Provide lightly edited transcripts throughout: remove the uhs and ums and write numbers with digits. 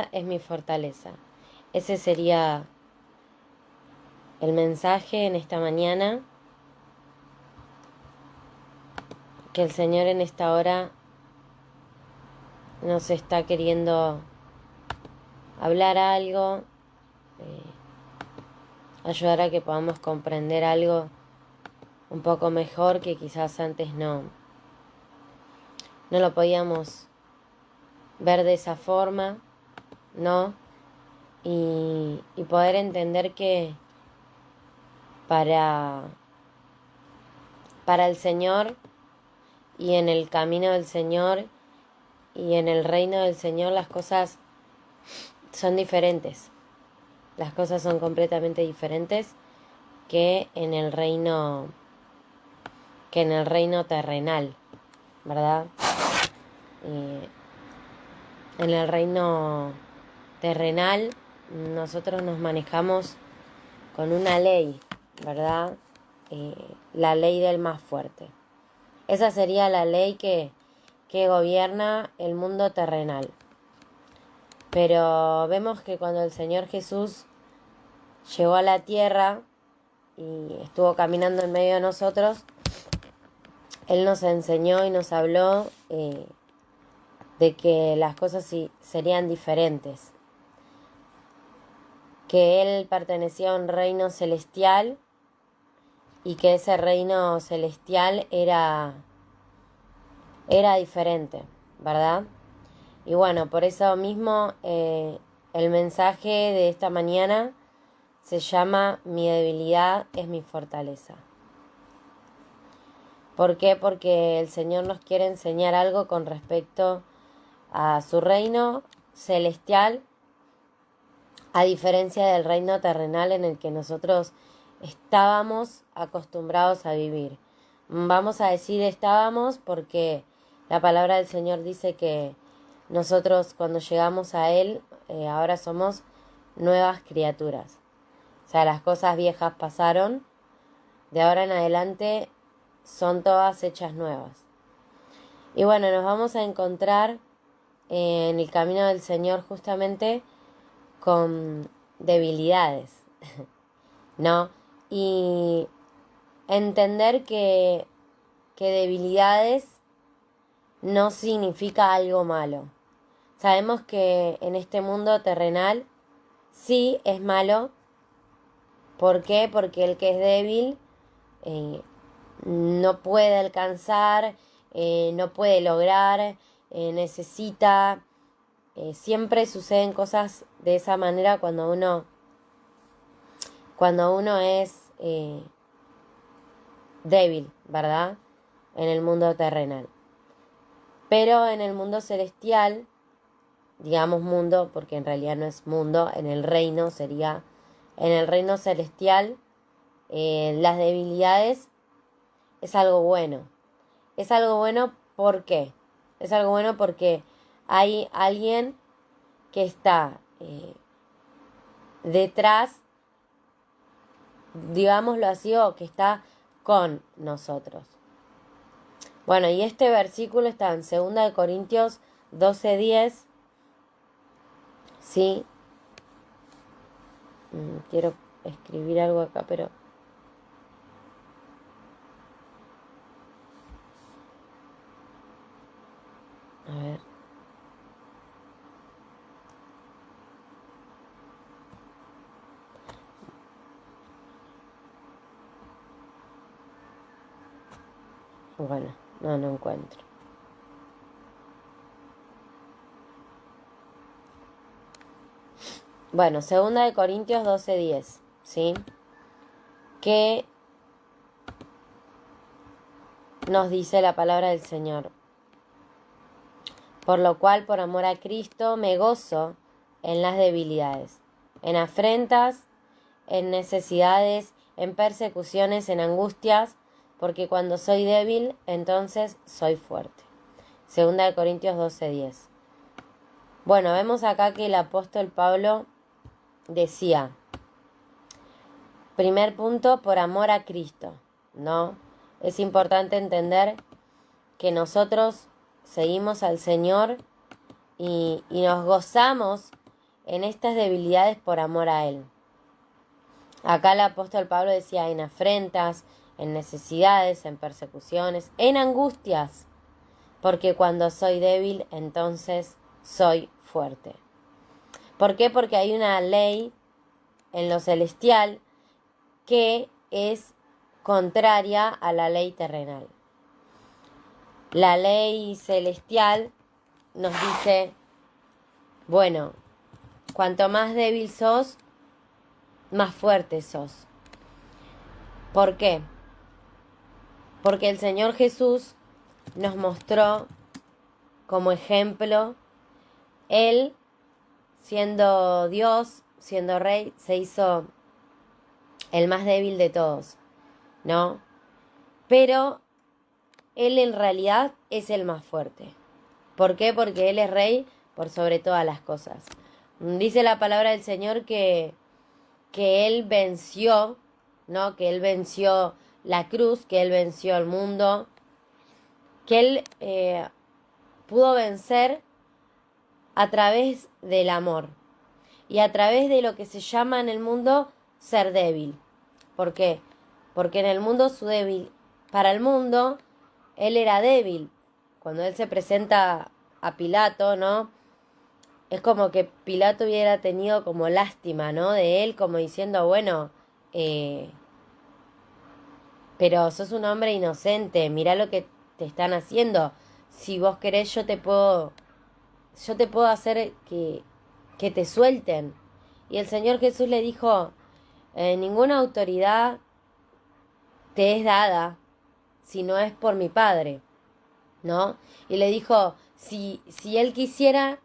debilidad es mi fortaleza. Ese sería el mensaje en esta mañana. Que el Señor en esta hora nos está queriendo hablar algo, ayudar a que podamos comprender algo un poco mejor que quizás antes no lo podíamos ver de esa forma, ¿no? Y poder entender que para el Señor y en el camino del Señor y en el reino del Señor las cosas son diferentes. Las cosas son completamente diferentes que en el reino terrenal, ¿verdad? En el reino terrenal nosotros nos manejamos con una ley, ¿verdad? La ley del más fuerte. Esa sería la ley que gobierna el mundo terrenal. Pero vemos que cuando el Señor Jesús llegó a la tierra y estuvo caminando en medio de nosotros, Él nos enseñó y nos habló de que las cosas sí serían diferentes. Que Él pertenecía a un reino celestial y que ese reino celestial era diferente, ¿verdad? Y bueno, por eso mismo el mensaje de esta mañana se llama Mi debilidad es mi fortaleza. ¿Por qué? Porque el Señor nos quiere enseñar algo con respecto a su reino celestial, a diferencia del reino terrenal en el que nosotros estábamos acostumbrados a vivir. Vamos a decir estábamos porque la palabra del Señor dice que nosotros cuando llegamos a Él ahora somos nuevas criaturas. O sea, las cosas viejas pasaron, de ahora en adelante son todas hechas nuevas. Y bueno, nos vamos a encontrar en el camino del Señor justamente con debilidades, ¿no? Y entender que debilidades no significa algo malo. Sabemos que en este mundo terrenal sí es malo. ¿Por qué? Porque el que es débil no puede alcanzar, no puede lograr, necesita. Siempre suceden cosas de esa manera cuando uno es débil, ¿verdad? En el mundo terrenal. Pero en el mundo celestial, digamos mundo, porque en realidad no es mundo, en el reino sería, en el reino celestial, las debilidades es algo bueno. Es algo bueno, ¿por qué? Es algo bueno porque hay alguien que está detrás, digámoslo así, o que está con nosotros. Bueno, y este versículo está en 2 Corintios 12:10. Sí. Quiero escribir algo acá, pero... A ver. Bueno, no encuentro. Bueno, 2 Corintios 12:10, ¿sí? ¿Qué nos dice la palabra del Señor? Por lo cual, por amor a Cristo, me gozo en las debilidades, en afrentas, en necesidades, en persecuciones, en angustias, porque cuando soy débil, entonces soy fuerte. 2 Corintios 12:10. Bueno, vemos acá que el apóstol Pablo decía, primer punto, por amor a Cristo, ¿no? Es importante entender que nosotros seguimos al Señor y nos gozamos en estas debilidades por amor a Él. Acá el apóstol Pablo decía en afrentas, en necesidades, en persecuciones, en angustias, porque cuando soy débil, entonces soy fuerte. ¿Por qué? Porque hay una ley en lo celestial que es contraria a la ley terrenal. La ley celestial nos dice, bueno, cuanto más débil sos, más fuerte sos. ¿Por qué? Porque el Señor Jesús nos mostró como ejemplo, Él, siendo Dios, siendo Rey, se hizo el más débil de todos, ¿no? Pero Él en realidad es el más fuerte. ¿Por qué? Porque Él es Rey por sobre todas las cosas. Dice la palabra del Señor que Él venció, ¿no? Que Él venció la cruz, que Él venció el mundo, que Él pudo vencer a través del amor y a través de lo que se llama en el mundo ser débil. ¿Por qué? Porque en el mundo para el mundo, Él era débil. Cuando Él se presenta a Pilato, ¿no? Es como que Pilato hubiera tenido como lástima, ¿no? De Él, como diciendo, bueno, pero sos un hombre inocente, mirá lo que te están haciendo. Si vos querés, yo te puedo hacer que te suelten. Y el Señor Jesús le dijo, ninguna autoridad te es dada si no es por mi Padre, ¿no? Y le dijo, si Él quisiera,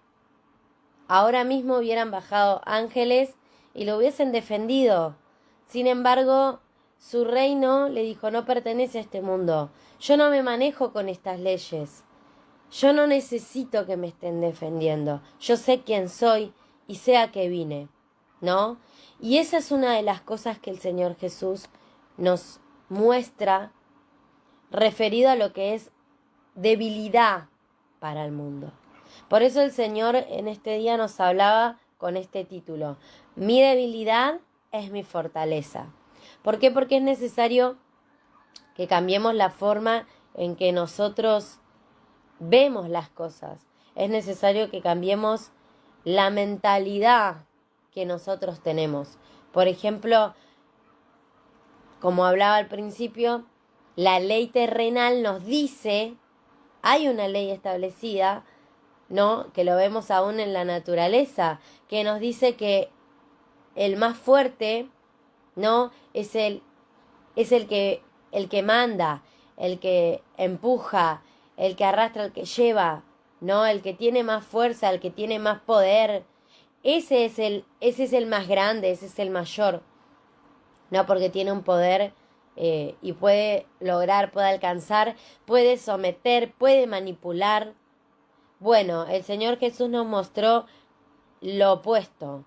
ahora mismo hubieran bajado ángeles y lo hubiesen defendido. Sin embargo, su reino, le dijo, no pertenece a este mundo. Yo no me manejo con estas leyes. Yo no necesito que me estén defendiendo. Yo sé quién soy y sé a qué vine, ¿no? Y esa es una de las cosas que el Señor Jesús nos muestra referido a lo que es debilidad para el mundo. Por eso el Señor en este día nos hablaba con este título: mi debilidad es mi fortaleza. ¿Por qué? Porque es necesario que cambiemos la forma en que nosotros vemos las cosas. Es necesario que cambiemos la mentalidad que nosotros tenemos. Por ejemplo, como hablaba al principio, la ley terrenal nos dice, hay una ley establecida, ¿no? Que lo vemos aún en la naturaleza, que nos dice que el más fuerte, ¿no? Es el que manda, el que empuja, el que arrastra, el que lleva, ¿no? El que tiene más fuerza, el que tiene más poder. Ese es el más grande, ese es el mayor, ¿no? Porque tiene un poder y puede lograr, puede alcanzar, puede someter, puede manipular. Bueno, el Señor Jesús nos mostró lo opuesto.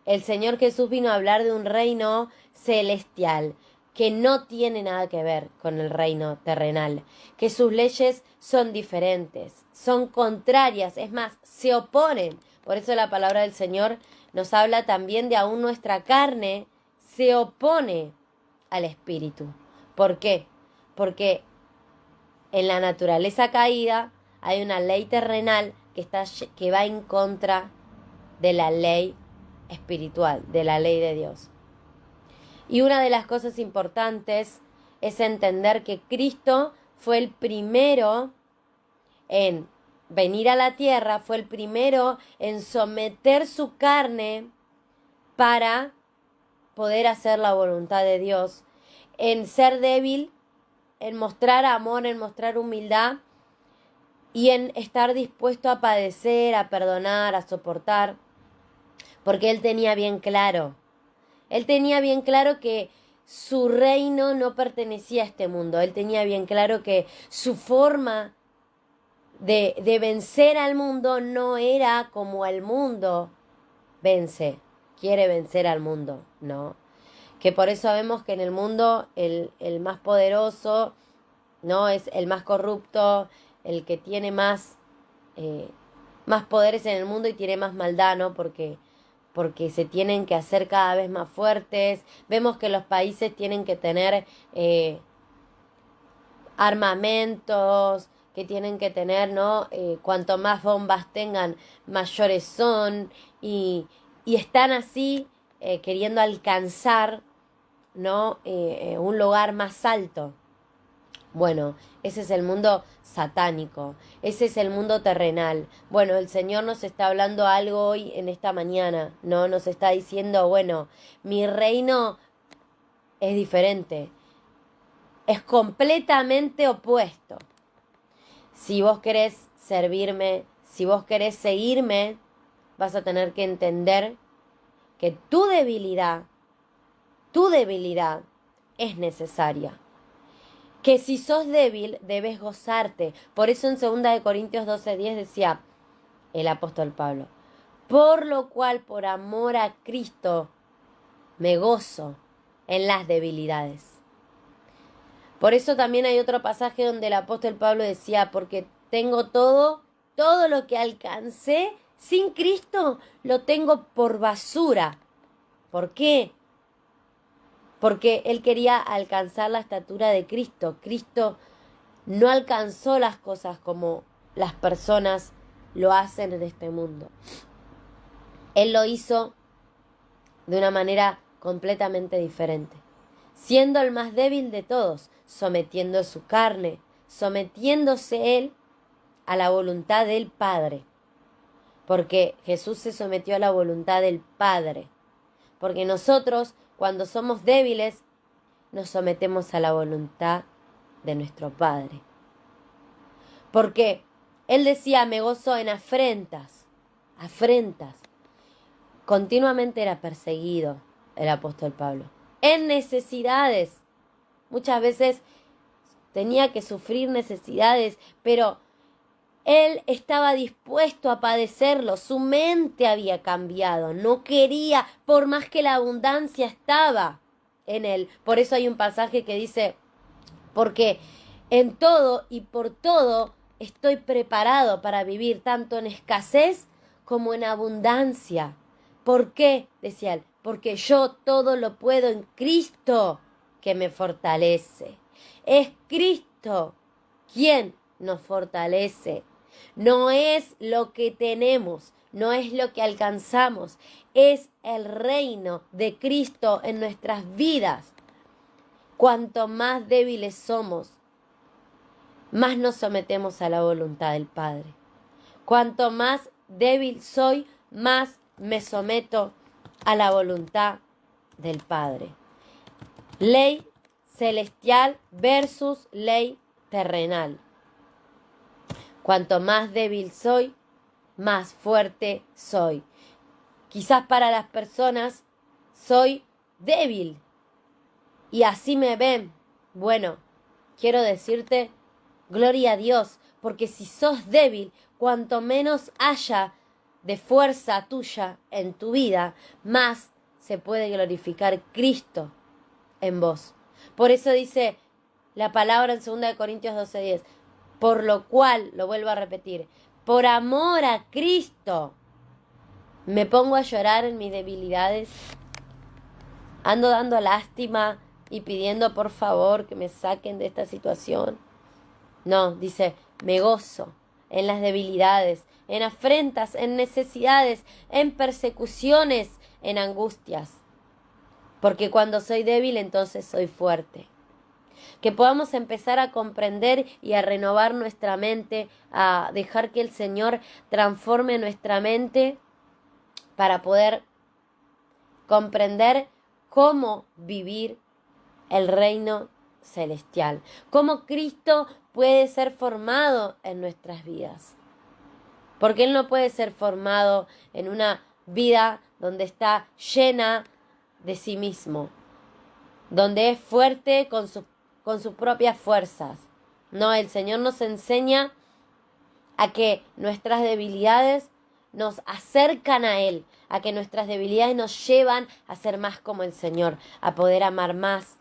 El Señor Jesús vino a hablar de un reino celestial que no tiene nada que ver con el reino terrenal, que sus leyes son diferentes, son contrarias, es más, se oponen. Por eso la palabra del Señor nos habla también de aún nuestra carne se opone al espíritu. ¿Por qué? Porque en la naturaleza caída hay una ley terrenal que va en contra de la ley espiritual, de la ley de Dios. Y una de las cosas importantes es entender que Cristo fue el primero en venir a la tierra, fue el primero en someter su carne para poder hacer la voluntad de Dios, en ser débil, en mostrar amor, en mostrar humildad y en estar dispuesto a padecer, a perdonar, a soportar, porque Él tenía bien claro que su reino no pertenecía a este mundo. Él tenía bien claro que su forma de vencer al mundo no era como el mundo quiere vencer al mundo, ¿no? Que por eso vemos que en el mundo el más poderoso, ¿no? Es el más corrupto, el que tiene más poderes en el mundo y tiene más maldad, ¿no? Porque porque se tienen que hacer cada vez más fuertes. Vemos que los países tienen que tener armamentos, que tienen que tener, ¿no? Cuanto más bombas tengan, mayores son, y están así queriendo alcanzar, ¿no? Un lugar más alto. Bueno, ese es el mundo satánico, ese es el mundo terrenal. Bueno, el Señor nos está hablando algo hoy en esta mañana, ¿no? Nos está diciendo, bueno, mi reino es diferente, es completamente opuesto. Si vos querés servirme, si vos querés seguirme, vas a tener que entender que tu debilidad es necesaria. Que si sos débil, debes gozarte. Por eso en 2 Corintios 12:10 decía el apóstol Pablo, por lo cual, por amor a Cristo, me gozo en las debilidades. Por eso también hay otro pasaje donde el apóstol Pablo decía, porque tengo todo lo que alcancé sin Cristo, lo tengo por basura. ¿Por qué? Porque él quería alcanzar la estatura de Cristo. Cristo no alcanzó las cosas como las personas lo hacen en este mundo. Él lo hizo de una manera completamente diferente, siendo el más débil de todos, sometiendo su carne, sometiéndose él a la voluntad del Padre. Porque Jesús se sometió a la voluntad del Padre. Porque nosotros, cuando somos débiles, nos sometemos a la voluntad de nuestro Padre. Porque Él decía, me gozo en afrentas. Continuamente era perseguido el apóstol Pablo. En necesidades. Muchas veces tenía que sufrir necesidades, pero él estaba dispuesto a padecerlo. Su mente había cambiado. No quería, por más que la abundancia estaba en él. Por eso hay un pasaje que dice, porque en todo y por todo estoy preparado para vivir tanto en escasez como en abundancia. ¿Por qué? Decía él, porque yo todo lo puedo en Cristo que me fortalece. Es Cristo quien nos fortalece. No es lo que tenemos, no es lo que alcanzamos, es el reino de Cristo en nuestras vidas. Cuanto más débiles somos, más nos sometemos a la voluntad del Padre. Cuanto más débil soy, más me someto a la voluntad del Padre. Ley celestial versus ley terrenal. Cuanto más débil soy, más fuerte soy. Quizás para las personas soy débil y así me ven. Bueno, quiero decirte, gloria a Dios, porque si sos débil, cuanto menos haya de fuerza tuya en tu vida, más se puede glorificar Cristo en vos. Por eso dice la palabra en 2 Corintios 12:10, por lo cual, lo vuelvo a repetir, por amor a Cristo, me pongo a llorar en mis debilidades, ando dando lástima y pidiendo por favor que me saquen de esta situación. No, dice, me gozo en las debilidades, en afrentas, en necesidades, en persecuciones, en angustias. Porque cuando soy débil, entonces soy fuerte. Que podamos empezar a comprender y a renovar nuestra mente, a dejar que el Señor transforme nuestra mente para poder comprender cómo vivir el reino celestial, cómo Cristo puede ser formado en nuestras vidas. Porque Él no puede ser formado en una vida donde está llena de sí mismo, donde es fuerte con sus propias fuerzas. No, el Señor nos enseña a que nuestras debilidades nos acercan a Él, a que nuestras debilidades nos llevan a ser más como el Señor, a poder amar más,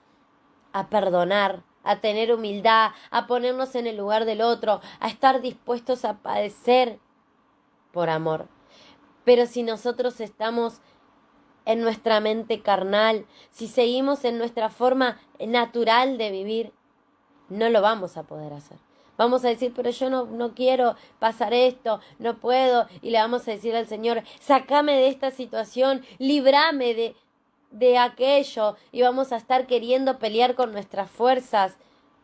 a perdonar, a tener humildad, a ponernos en el lugar del otro, a estar dispuestos a padecer por amor. Pero si nosotros estamos en nuestra mente carnal, si seguimos en nuestra forma natural de vivir, no lo vamos a poder hacer. Vamos a decir, pero yo no quiero pasar esto, no puedo. Y le vamos a decir al Señor, sácame de esta situación, líbrame de aquello. Y vamos a estar queriendo pelear con nuestras fuerzas.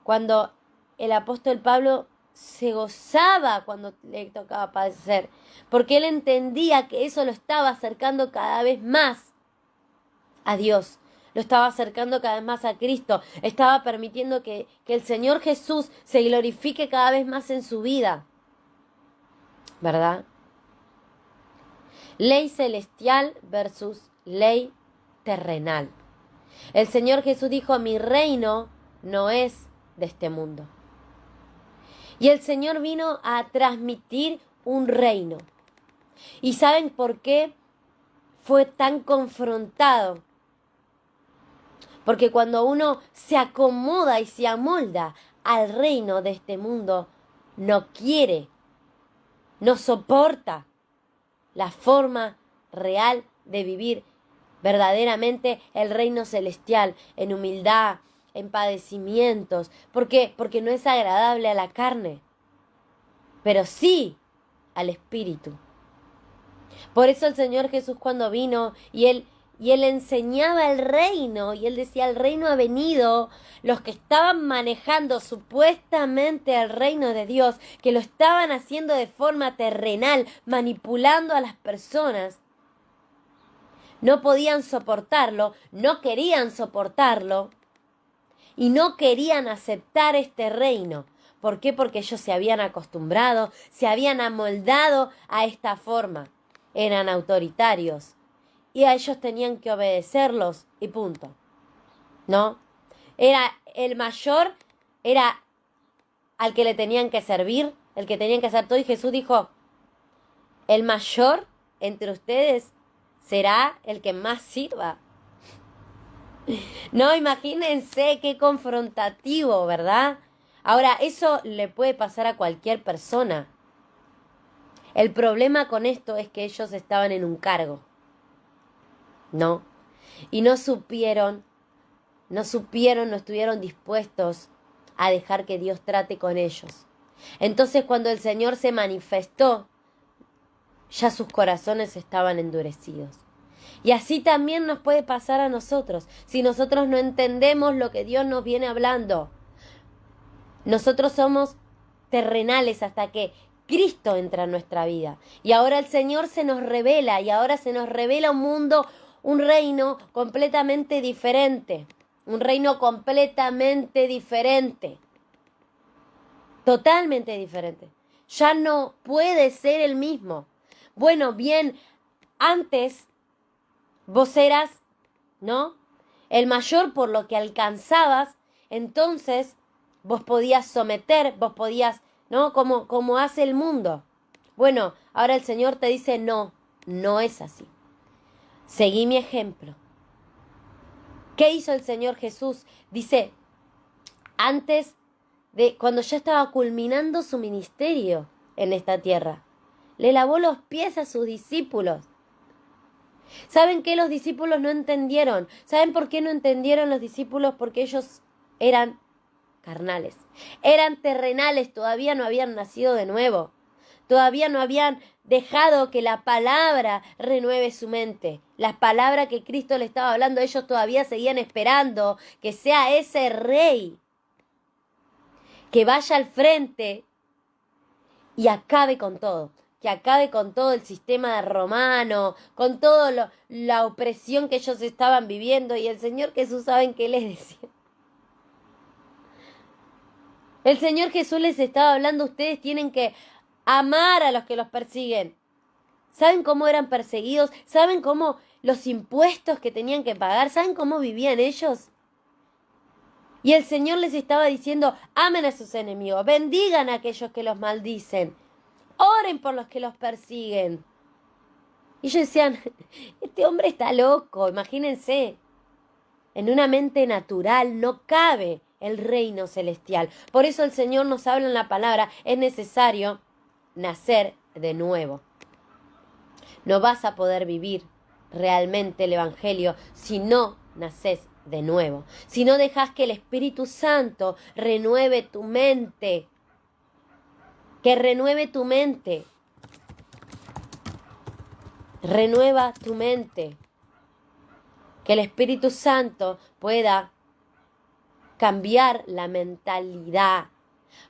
Cuando el apóstol Pablo se gozaba cuando le tocaba padecer, porque él entendía que eso lo estaba acercando cada vez más a Dios. Lo estaba acercando cada vez más a Cristo. Estaba permitiendo que el Señor Jesús se glorifique cada vez más en su vida. ¿Verdad? Ley celestial versus ley terrenal. El Señor Jesús dijo, mi reino no es de este mundo. Y el Señor vino a transmitir un reino. ¿Y saben por qué fue tan confrontado? Porque cuando uno se acomoda y se amolda al reino de este mundo, no quiere, no soporta la forma real de vivir verdaderamente el reino celestial, en humildad, en padecimientos. ¿Por qué? Porque no es agradable a la carne, pero sí al espíritu. Por eso el Señor Jesús cuando vino y Él enseñaba el reino, y Él decía, el reino ha venido, los que estaban manejando supuestamente el reino de Dios, que lo estaban haciendo de forma terrenal, manipulando a las personas, no podían soportarlo, no querían soportarlo, y no querían aceptar este reino. ¿Por qué? Porque ellos se habían acostumbrado, se habían amoldado a esta forma. Eran autoritarios. Y a ellos tenían que obedecerlos y punto. ¿No? Era el mayor, era al que le tenían que servir, el que tenían que hacer todo. Y Jesús dijo, el mayor entre ustedes será el que más sirva. No, imagínense qué confrontativo, ¿verdad? Ahora, eso le puede pasar a cualquier persona. El problema con esto es que ellos estaban en un cargo. ¿No? Y no estuvieron dispuestos a dejar que Dios trate con ellos. Entonces, cuando el Señor se manifestó, ya sus corazones estaban endurecidos. Y así también nos puede pasar a nosotros, si nosotros no entendemos lo que Dios nos viene hablando. Nosotros somos terrenales hasta que Cristo entra en nuestra vida. Y ahora el Señor se nos revela, y ahora se nos revela un mundo, un reino completamente diferente. Un reino completamente diferente. Totalmente diferente. Ya no puede ser el mismo. Bueno, bien, antes vos eras, ¿no? El mayor por lo que alcanzabas, entonces vos podías someter, vos podías, ¿no? Como hace el mundo. Bueno, ahora el Señor te dice, no es así. Seguí mi ejemplo. ¿Qué hizo el Señor Jesús? Dice, antes de, cuando ya estaba culminando su ministerio en esta tierra, le lavó los pies a sus discípulos. ¿Saben qué los discípulos no entendieron? ¿Saben por qué no entendieron los discípulos? Porque ellos eran carnales, eran terrenales, todavía no habían nacido de nuevo, todavía no habían dejado que la palabra renueve su mente. La palabra que Cristo le estaba hablando, ellos todavía seguían esperando que sea ese rey que vaya al frente y acabe con todo. Que acabe con todo el sistema romano, con toda la opresión que ellos estaban viviendo. Y el Señor Jesús, ¿saben qué les decía? El Señor Jesús les estaba hablando, ustedes tienen que amar a los que los persiguen. ¿Saben cómo eran perseguidos? ¿Saben cómo los impuestos que tenían que pagar? ¿Saben cómo vivían ellos? Y el Señor les estaba diciendo, amen a sus enemigos, bendigan a aquellos que los maldicen. Oren por los que los persiguen. Y ellos decían, este hombre está loco, imagínense. En una mente natural no cabe el reino celestial. Por eso el Señor nos habla en la palabra, es necesario nacer de nuevo. No vas a poder vivir realmente el Evangelio si no nacés de nuevo, si no dejas que el Espíritu Santo renueve tu mente, que renueve tu mente. Renueva tu mente. Que el Espíritu Santo pueda cambiar la mentalidad.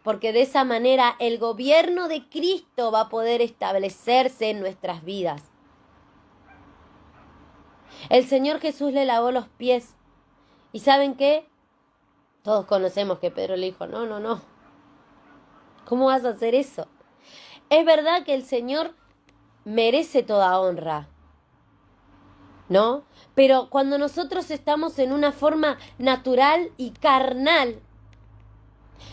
Porque de esa manera el gobierno de Cristo va a poder establecerse en nuestras vidas. El Señor Jesús le lavó los pies. ¿Y saben qué? Todos conocemos que Pedro le dijo, no, no, no. ¿Cómo vas a hacer eso? Es verdad que el Señor merece toda honra, ¿no? Pero cuando nosotros estamos en una forma natural y carnal,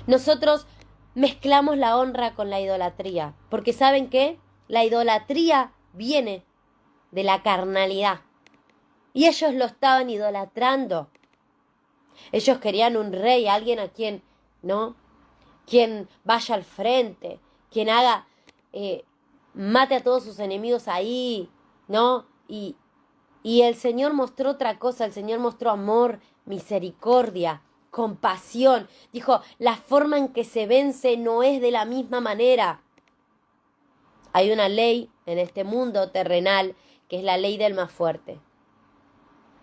nosotros mezclamos la honra con la idolatría. Porque ¿saben qué? La idolatría viene de la carnalidad. Y ellos lo estaban idolatrando. Ellos querían un rey, alguien a quien, ¿no? Quien vaya al frente, quien haga, mate a todos sus enemigos ahí, ¿no? Y el Señor mostró otra cosa, el Señor mostró amor, misericordia, compasión. Dijo, la forma en que se vence no es de la misma manera. Hay una ley en este mundo terrenal que es la ley del más fuerte.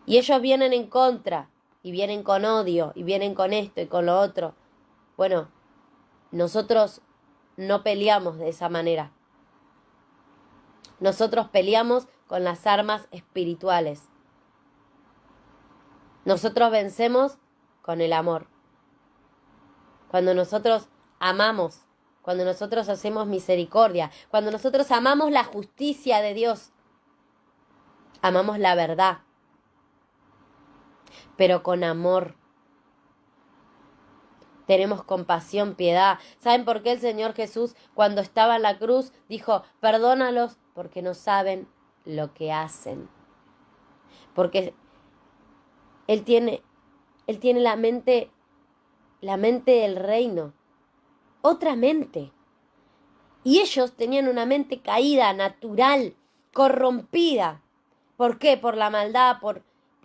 Y ellos vienen en contra, y vienen con odio, y vienen con esto y con lo otro. Bueno, nosotros no peleamos de esa manera. Nosotros peleamos con las armas espirituales. Nosotros vencemos con el amor. Cuando nosotros amamos, cuando nosotros hacemos misericordia, cuando nosotros amamos la justicia de Dios, amamos la verdad, pero con amor. Tenemos compasión, piedad. ¿Saben por qué el Señor Jesús, cuando estaba en la cruz, dijo, perdónalos porque no saben lo que hacen? Porque Él tiene la mente del reino, otra mente. Y ellos tenían una mente caída, natural, corrompida. ¿Por qué? Por la maldad, por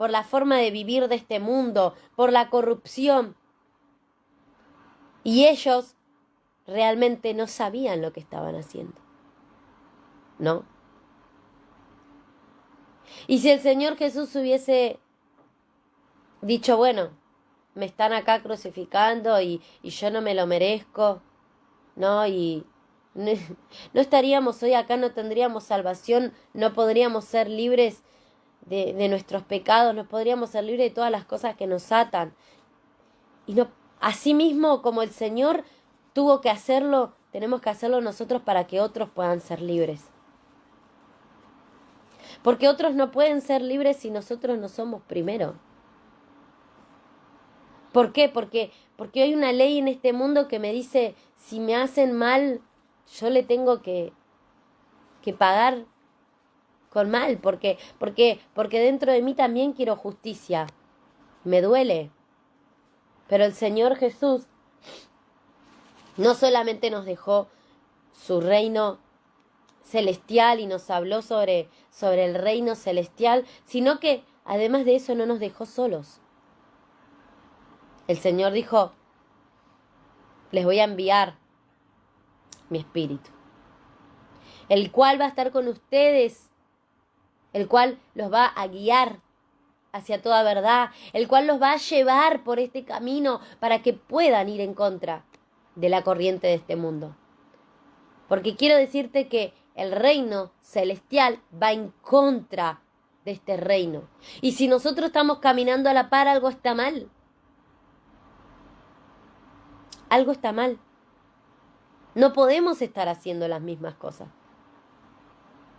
la forma de vivir de este mundo, por la corrupción. Y ellos realmente no sabían lo que estaban haciendo, ¿no? Y si el Señor Jesús hubiese dicho, bueno, me están acá crucificando y yo no me lo merezco, ¿no? Y no estaríamos hoy acá, no tendríamos salvación, no podríamos ser libres de nuestros pecados, no podríamos ser libres de todas las cosas que nos atan. Y no, así mismo como el Señor tuvo que hacerlo, tenemos que hacerlo nosotros para que otros puedan ser libres. Porque otros no pueden ser libres si nosotros no somos primero. ¿Por qué? Porque hay una ley en este mundo que me dice, si me hacen mal, yo le tengo que pagar con mal. Porque dentro de mí también quiero justicia. Me duele. Pero el Señor Jesús no solamente nos dejó su reino celestial y nos habló sobre el reino celestial, sino que además de eso no nos dejó solos. El Señor dijo, les voy a enviar mi espíritu, el cual va a estar con ustedes, el cual los va a guiar hacia toda verdad, el cual los va a llevar por este camino para que puedan ir en contra de la corriente de este mundo. Porque quiero decirte que el reino celestial va en contra de este reino. Y si nosotros estamos caminando a la par, algo está mal. Algo está mal. No podemos estar haciendo las mismas cosas.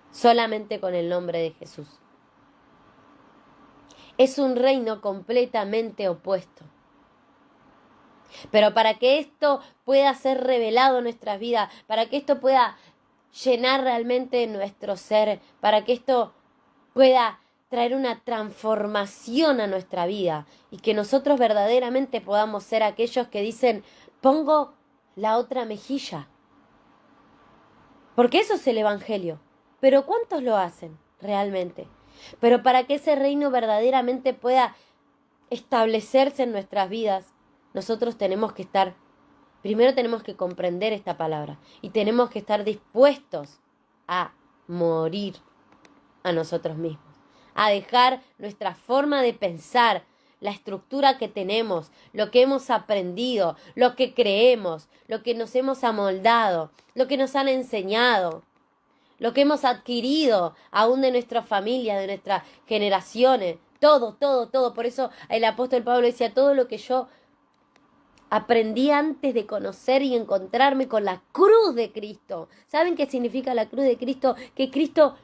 Solamente con el nombre de Jesús. Es un reino completamente opuesto. Pero para que esto pueda ser revelado en nuestras vidas, para que esto pueda llenar realmente nuestro ser, para que esto pueda traer una transformación a nuestra vida y que nosotros verdaderamente podamos ser aquellos que dicen, pongo la otra mejilla. Porque eso es el Evangelio. Pero ¿cuántos lo hacen realmente? Pero para que ese reino verdaderamente pueda establecerse en nuestras vidas, nosotros primero tenemos que comprender esta palabra y tenemos que estar dispuestos a morir a nosotros mismos, a dejar nuestra forma de pensar, la estructura que tenemos, lo que hemos aprendido, lo que creemos, lo que nos hemos amoldado, lo que nos han enseñado, lo que hemos adquirido aún de nuestra familia, de nuestras generaciones, todo, todo, todo. Por eso el apóstol Pablo decía, todo lo que yo aprendí antes de conocer y encontrarme con la cruz de Cristo. ¿Saben qué significa la cruz de Cristo? Que Cristo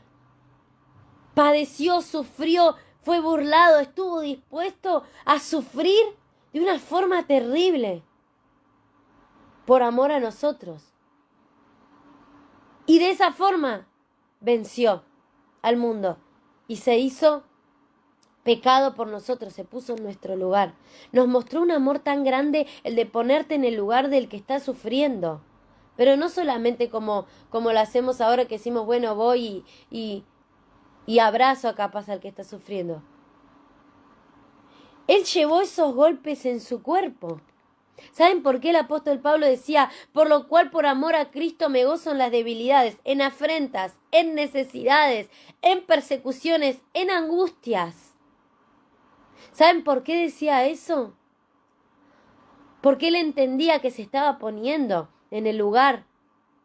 padeció, sufrió, fue burlado, estuvo dispuesto a sufrir de una forma terrible por amor a nosotros. Y de esa forma venció al mundo y se hizo pecado por nosotros, se puso en nuestro lugar. Nos mostró un amor tan grande, el de ponerte en el lugar del que está sufriendo. Pero no solamente como lo hacemos ahora, que decimos, bueno, voy y abrazo capaz al que está sufriendo. Él llevó esos golpes en su cuerpo. ¿Saben por qué el apóstol Pablo decía, por lo cual por amor a Cristo me gozo en las debilidades, en afrentas, en necesidades, en persecuciones, en angustias? ¿Saben por qué decía eso? Porque él entendía que se estaba poniendo en el lugar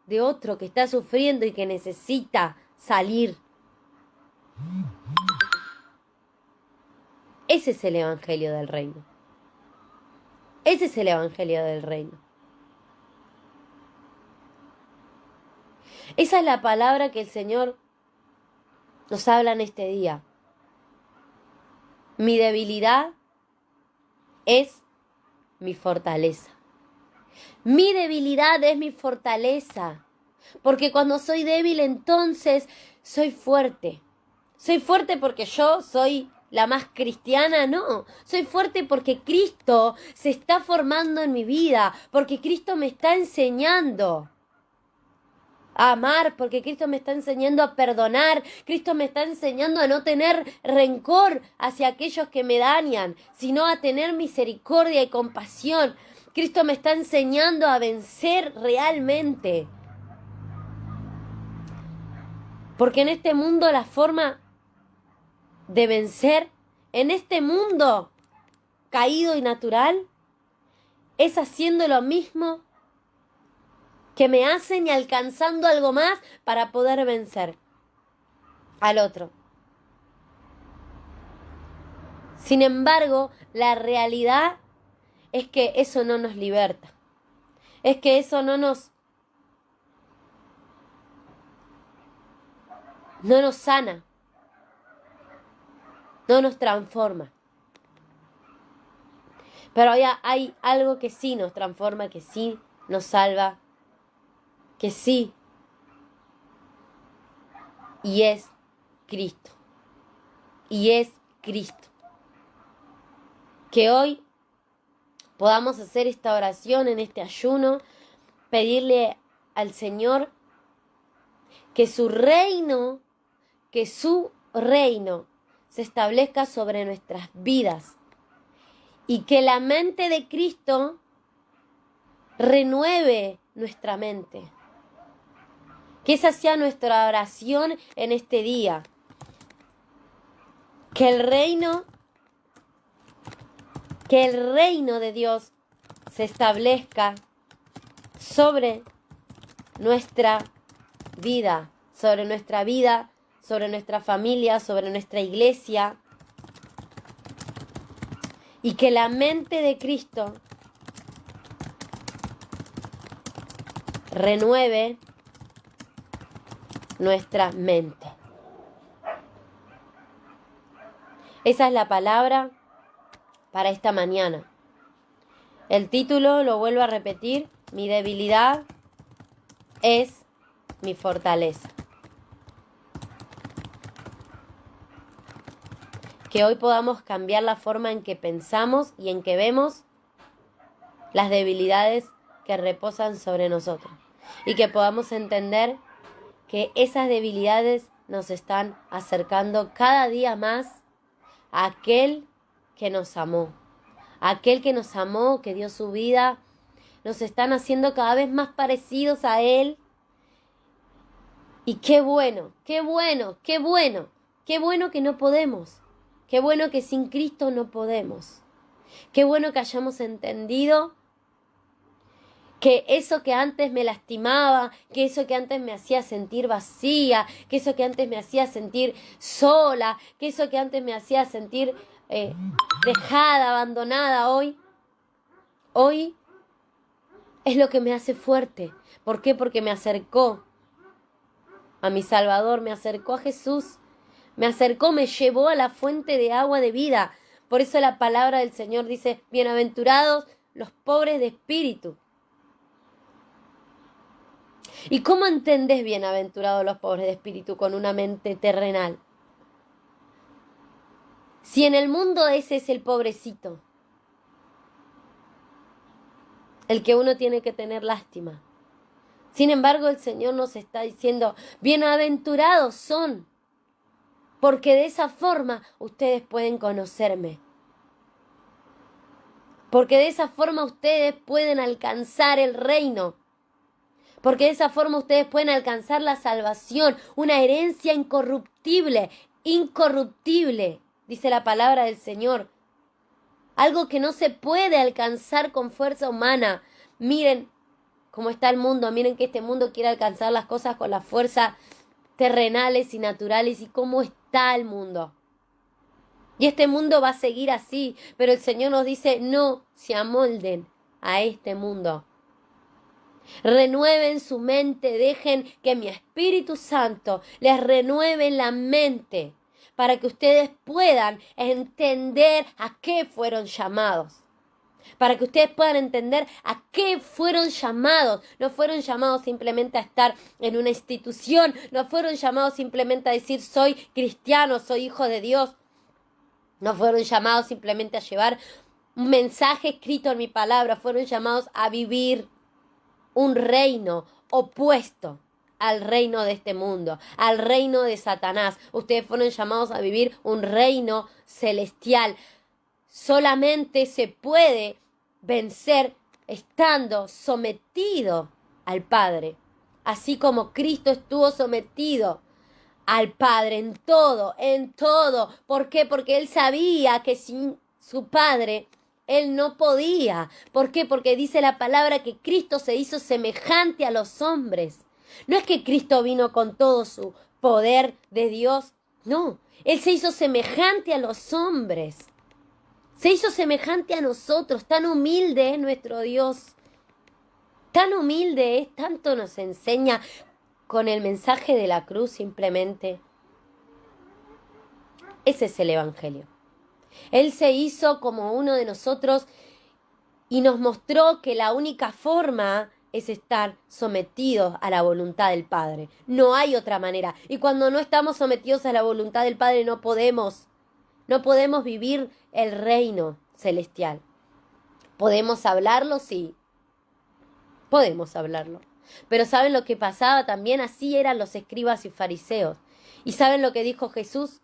de otro que está sufriendo y que necesita salir. Ese es el evangelio del reino. Ese es el evangelio del reino. Esa es la palabra que el Señor nos habla en este día. Mi debilidad es mi fortaleza. Mi debilidad es mi fortaleza. Porque cuando soy débil, entonces soy fuerte. Soy fuerte porque yo soy la más cristiana, no. Soy fuerte porque Cristo se está formando en mi vida, porque Cristo me está enseñando a amar, porque Cristo me está enseñando a perdonar, Cristo me está enseñando a no tener rencor hacia aquellos que me dañan, sino a tener misericordia y compasión. Cristo me está enseñando a vencer realmente. Porque en este mundo la forma de vencer, en este mundo caído y natural, es haciendo lo mismo que me hacen y alcanzando algo más para poder vencer al otro. Sin embargo, la realidad es que eso no nos liberta. Es que eso no nos sana. No nos transforma. Pero hay algo que sí nos transforma, que sí nos salva, que sí. Y es Cristo. Y es Cristo. Que hoy podamos hacer esta oración en este ayuno, pedirle al Señor que su reino se establezca sobre nuestras vidas y que la mente de Cristo renueve nuestra mente. Que esa sea nuestra oración en este día. Que el reino de Dios se establezca sobre nuestra vida, sobre nuestra familia, sobre nuestra iglesia. Y que la mente de Cristo renueve nuestra mente. Esa es la palabra para esta mañana. El título lo vuelvo a repetir: mi debilidad es mi fortaleza. Que hoy podamos cambiar la forma en que pensamos y en que vemos las debilidades que reposan sobre nosotros. Y que podamos entender que esas debilidades nos están acercando cada día más a aquel que nos amó. A aquel que nos amó, que dio su vida. Nos están haciendo cada vez más parecidos a Él. Y qué bueno, qué bueno, qué bueno. Qué bueno que no podemos. Qué bueno que sin Cristo no podemos. Qué bueno que hayamos entendido que eso que antes me lastimaba, que eso que antes me hacía sentir vacía, que eso que antes me hacía sentir sola, que eso que antes me hacía sentir dejada, abandonada, hoy es lo que me hace fuerte. ¿Por qué? Porque me acercó a mi Salvador, me acercó a Jesús, me acercó, me llevó a la fuente de agua de vida. Por eso la palabra del Señor dice, bienaventurados los pobres de espíritu. ¿Y cómo entendés bienaventurados los pobres de espíritu con una mente terrenal? Si en el mundo ese es el pobrecito, el que uno tiene que tener lástima. Sin embargo, el Señor nos está diciendo, bienaventurados son, porque de esa forma ustedes pueden conocerme. Porque de esa forma ustedes pueden alcanzar el reino. Porque de esa forma ustedes pueden alcanzar la salvación, una herencia incorruptible, dice la palabra del Señor. Algo que no se puede alcanzar con fuerza humana. Miren cómo está el mundo, miren que este mundo quiere alcanzar las cosas con las fuerzas terrenales y naturales y cómo está el mundo. Y este mundo va a seguir así, pero el Señor nos dice, no se amolden a este mundo. Renueven su mente, dejen que mi Espíritu Santo les renueve la mente para que ustedes puedan entender a qué fueron llamados. Para que ustedes puedan entender a qué fueron llamados. No fueron llamados simplemente a estar en una institución, no fueron llamados simplemente a decir soy cristiano, soy hijo de Dios. No fueron llamados simplemente a llevar un mensaje escrito en mi palabra, fueron llamados a vivir un reino opuesto al reino de este mundo, al reino de Satanás. Ustedes fueron llamados a vivir un reino celestial. Solamente se puede vencer estando sometido al Padre, así como Cristo estuvo sometido al Padre en todo, en todo. ¿Por qué? Porque Él sabía que sin su Padre Él no podía. ¿Por qué? Porque dice la palabra que Cristo se hizo semejante a los hombres. No es que Cristo vino con todo su poder de Dios, no. Él se hizo semejante a los hombres. Se hizo semejante a nosotros. Tan humilde es nuestro Dios. Tan humilde es, tanto nos enseña con el mensaje de la cruz simplemente. Ese es el Evangelio. Él se hizo como uno de nosotros y nos mostró que la única forma es estar sometidos a la voluntad del Padre. No hay otra manera. Y cuando no estamos sometidos a la voluntad del Padre no podemos vivir el reino celestial. ¿Podemos hablarlo? Sí. Podemos hablarlo. Pero ¿saben lo que pasaba también? Así eran los escribas y fariseos. ¿Y saben lo que dijo Jesús?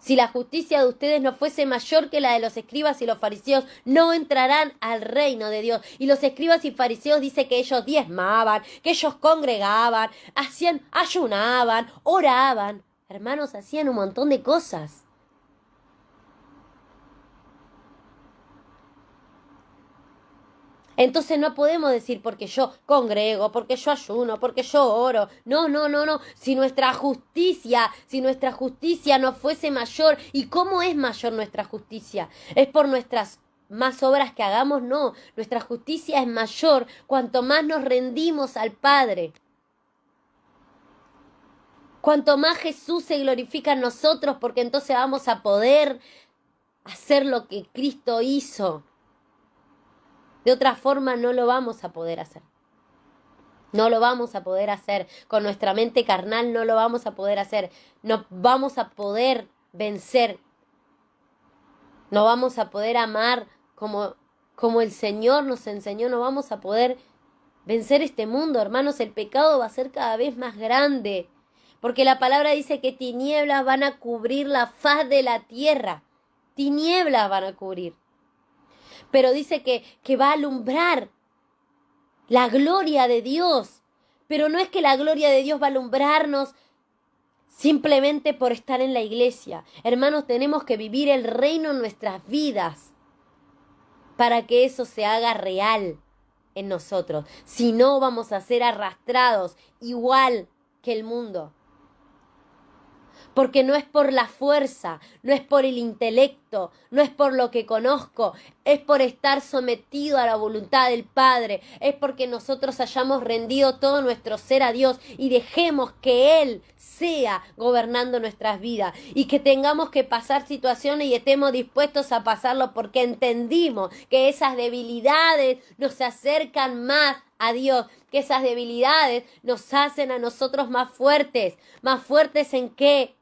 Si la justicia de ustedes no fuese mayor que la de los escribas y los fariseos, no entrarán al reino de Dios. Y los escribas y fariseos dice que ellos diezmaban, que ellos congregaban, ayunaban, oraban. Hermanos, hacían un montón de cosas. Entonces no podemos decir porque yo congrego, porque yo ayuno, porque yo oro. No. Si nuestra justicia no fuese mayor. ¿Y cómo es mayor nuestra justicia? ¿Es por nuestras más obras que hagamos? No. Nuestra justicia es mayor cuanto más nos rendimos al Padre. Cuanto más Jesús se glorifica en nosotros, porque entonces vamos a poder hacer lo que Cristo hizo. De otra forma no lo vamos a poder hacer. No lo vamos a poder hacer. Con nuestra mente carnal no lo vamos a poder hacer. No vamos a poder vencer. No vamos a poder amar como el Señor nos enseñó. No vamos a poder vencer este mundo, hermanos. El pecado va a ser cada vez más grande. Porque la palabra dice que tinieblas van a cubrir la faz de la tierra. Tinieblas van a cubrir. Pero dice que va a alumbrar la gloria de Dios. Pero no es que la gloria de Dios va a alumbrarnos simplemente por estar en la iglesia. Hermanos, tenemos que vivir el reino en nuestras vidas para que eso se haga real en nosotros. Si no, vamos a ser arrastrados igual que el mundo. Porque no es por la fuerza, no es por el intelecto, no es por lo que conozco, es por estar sometido a la voluntad del Padre, es porque nosotros hayamos rendido todo nuestro ser a Dios y dejemos que Él sea gobernando nuestras vidas y que tengamos que pasar situaciones y estemos dispuestos a pasarlo porque entendimos que esas debilidades nos acercan más a Dios, que esas debilidades nos hacen a nosotros más fuertes ¿en qué?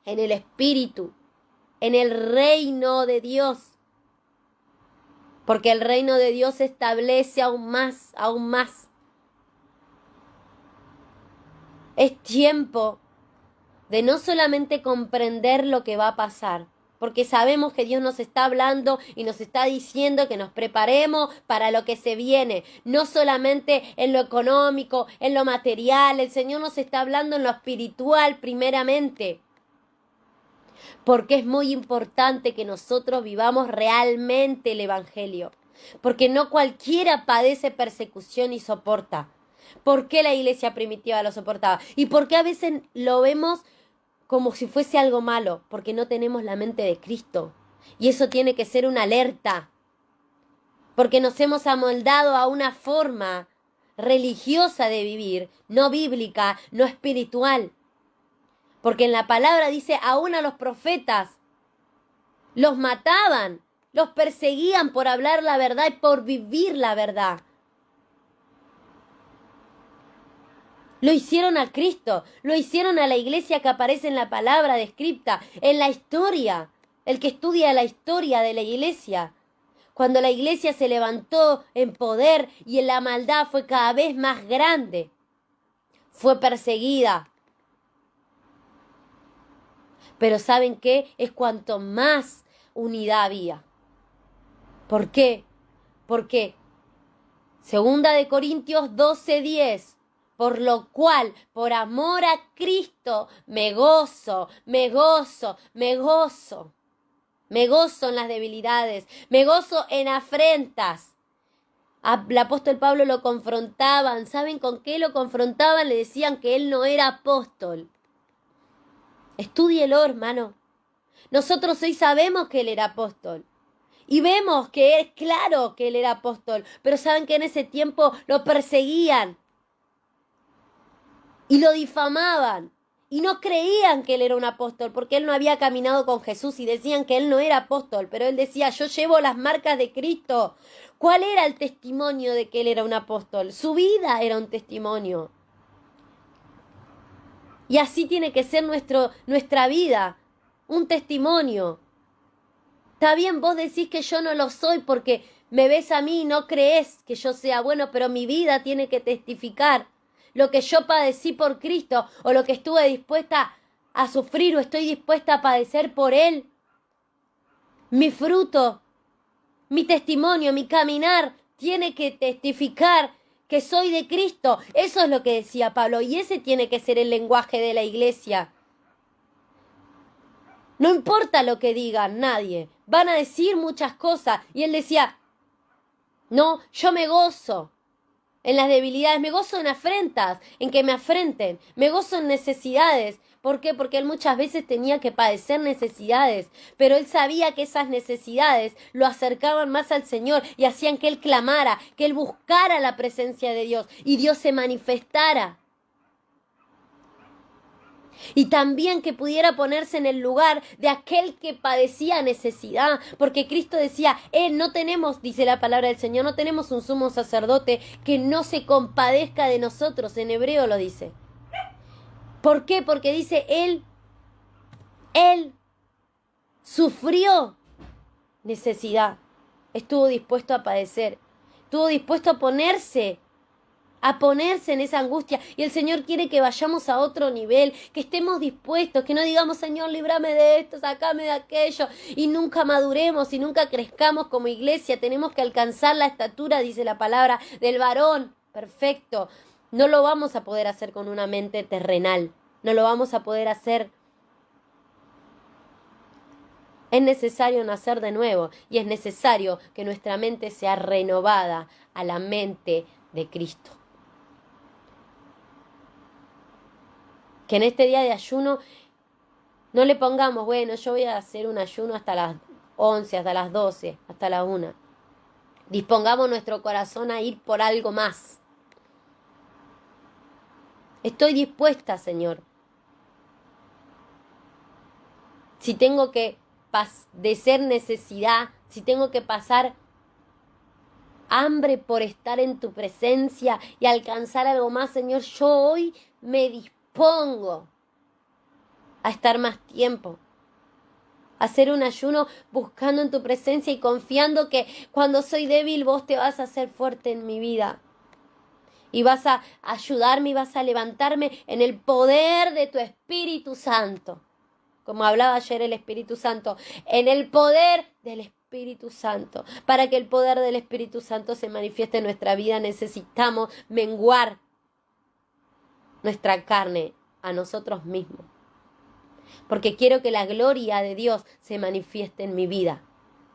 En el Espíritu, en el reino de Dios. Porque el reino de Dios establece aún más, aún más. Es tiempo de no solamente comprender lo que va a pasar, porque sabemos que Dios nos está hablando y nos está diciendo que nos preparemos para lo que se viene, no solamente en lo económico, en lo material, el Señor nos está hablando en lo espiritual primeramente. Porque es muy importante que nosotros vivamos realmente el Evangelio. Porque no cualquiera padece persecución y soporta. ¿Por qué la iglesia primitiva lo soportaba? Y por qué a veces lo vemos como si fuese algo malo. Porque no tenemos la mente de Cristo. Y eso tiene que ser una alerta. Porque nos hemos amoldado a una forma religiosa de vivir, no bíblica, no espiritual. Porque en la palabra dice, aún a los profetas los mataban, los perseguían por hablar la verdad y por vivir la verdad. Lo hicieron a Cristo, lo hicieron a la iglesia que aparece en la palabra descripta, en la historia, el que estudia la historia de la iglesia. Cuando la iglesia se levantó en poder y en la maldad fue cada vez más grande, fue perseguida. Pero ¿saben qué? Es cuanto más unidad había. ¿Por qué? Porque 2 Corintios 12:10, por lo cual, por amor a Cristo, me gozo en las debilidades, me gozo en afrentas. Al apóstol Pablo lo confrontaban. ¿Saben con qué lo confrontaban? Le decían que él no era apóstol. Estúdielo, hermano. Nosotros hoy sabemos que él era apóstol. Y vemos que es claro que él era apóstol. Pero saben que en ese tiempo lo perseguían. Y lo difamaban. Y no creían que él era un apóstol. Porque él no había caminado con Jesús. Y decían que él no era apóstol. Pero él decía, yo llevo las marcas de Cristo. ¿Cuál era el testimonio de que él era un apóstol? Su vida era un testimonio. Y así tiene que ser nuestra vida, un testimonio. Está bien, vos decís que yo no lo soy porque me ves a mí y no crees que yo sea bueno, pero mi vida tiene que testificar lo que yo padecí por Cristo o lo que estuve dispuesta a sufrir o estoy dispuesta a padecer por Él. Mi fruto, mi testimonio, mi caminar tiene que testificar que soy de Cristo. Eso es lo que decía Pablo y ese tiene que ser el lenguaje de la iglesia. No importa lo que digan nadie, van a decir muchas cosas. Y él decía, no, yo me gozo en las debilidades, me gozo en afrentas, en que me afrenten, me gozo en necesidades. ¿Por qué? Porque él muchas veces tenía que padecer necesidades, pero él sabía que esas necesidades lo acercaban más al Señor y hacían que él clamara, que él buscara la presencia de Dios y Dios se manifestara. Y también que pudiera ponerse en el lugar de aquel que padecía necesidad, porque Cristo decía, no tenemos, dice la palabra del Señor, no tenemos un sumo sacerdote que no se compadezca de nosotros, en hebreo lo dice. ¿Por qué? Porque dice, Él sufrió necesidad, estuvo dispuesto a padecer, estuvo dispuesto a ponerse a ponerse en esa angustia. Y el Señor quiere que vayamos a otro nivel, que estemos dispuestos, que no digamos, Señor, líbrame de esto, sacame de aquello, y nunca maduremos y nunca crezcamos como iglesia. Tenemos que alcanzar la estatura, dice la palabra, del varón perfecto. No lo vamos a poder hacer con una mente terrenal, no lo vamos a poder hacer. Es necesario nacer de nuevo y es necesario que nuestra mente sea renovada a la mente de Cristo. Que en este día de ayuno no le pongamos, bueno, yo voy a hacer un ayuno hasta las 11, hasta las 12, hasta la 1. Dispongamos nuestro corazón a ir por algo más. Estoy dispuesta, Señor. Si tengo que padecer necesidad, si tengo que pasar hambre por estar en tu presencia y alcanzar algo más, Señor, yo hoy me dispongo a estar más tiempo, a hacer un ayuno buscando en tu presencia y confiando que cuando soy débil vos te vas a hacer fuerte en mi vida y vas a ayudarme y vas a levantarme en el poder de tu Espíritu Santo. Como hablaba ayer el Espíritu Santo, en el poder del Espíritu Santo. Para que el poder del Espíritu Santo se manifieste en nuestra vida, necesitamos menguar nuestra carne a nosotros mismos. Porque quiero que la gloria de Dios se manifieste en mi vida.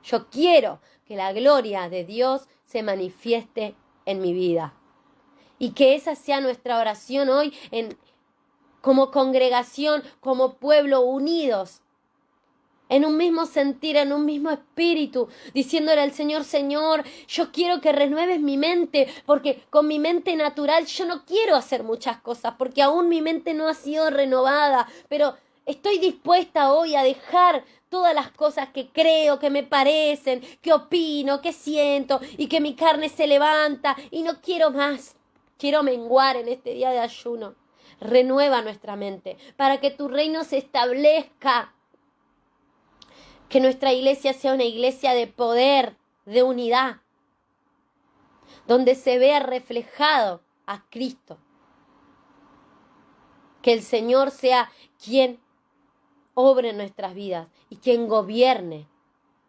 Yo quiero que la gloria de Dios se manifieste en mi vida. Y que esa sea nuestra oración hoy como congregación, como pueblo unidos, en un mismo sentir, en un mismo espíritu, diciéndole al Señor, Señor, yo quiero que renueves mi mente, porque con mi mente natural yo no quiero hacer muchas cosas, porque aún mi mente no ha sido renovada, pero estoy dispuesta hoy a dejar todas las cosas que creo, que me parecen, que opino, que siento, y que mi carne se levanta, y no quiero más. Quiero menguar en este día de ayuno. Renueva nuestra mente para que tu reino se establezca. Que nuestra iglesia sea una iglesia de poder, de unidad, donde se vea reflejado a Cristo. Que el Señor sea quien obre en nuestras vidas y quien gobierne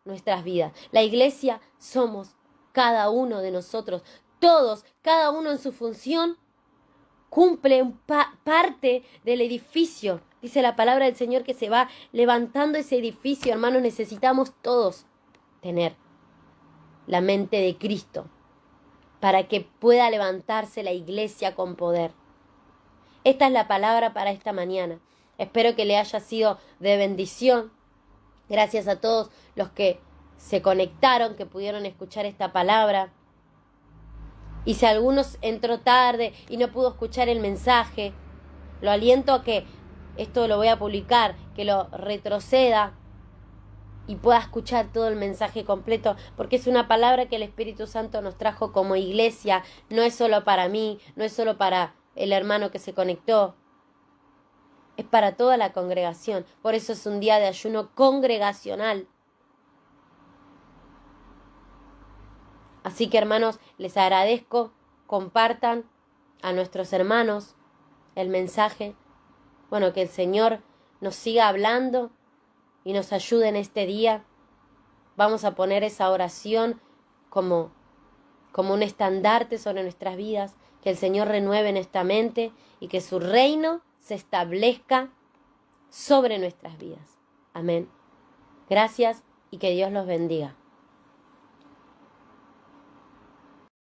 nuestras vidas. La iglesia somos cada uno de nosotros, todos, cada uno en su función, cumple parte del edificio. Dice la palabra del Señor que se va levantando ese edificio. Hermanos, necesitamos todos tener la mente de Cristo para que pueda levantarse la iglesia con poder. Esta es la palabra para esta mañana. Espero que le haya sido de bendición. Gracias a todos los que se conectaron, que pudieron escuchar esta palabra. Y si alguno entró tarde y no pudo escuchar el mensaje, lo aliento a que, esto lo voy a publicar, que lo retroceda y pueda escuchar todo el mensaje completo, porque es una palabra que el Espíritu Santo nos trajo como iglesia. No es solo para mí, no es solo para el hermano que se conectó, es para toda la congregación. Por eso es un día de ayuno congregacional. Así que, hermanos, les agradezco, compartan a nuestros hermanos el mensaje. Bueno, que el Señor nos siga hablando y nos ayude en este día. Vamos a poner esa oración como un estandarte sobre nuestras vidas. Que el Señor renueve nuestra mente y que su reino se establezca sobre nuestras vidas. Amén. Gracias y que Dios los bendiga.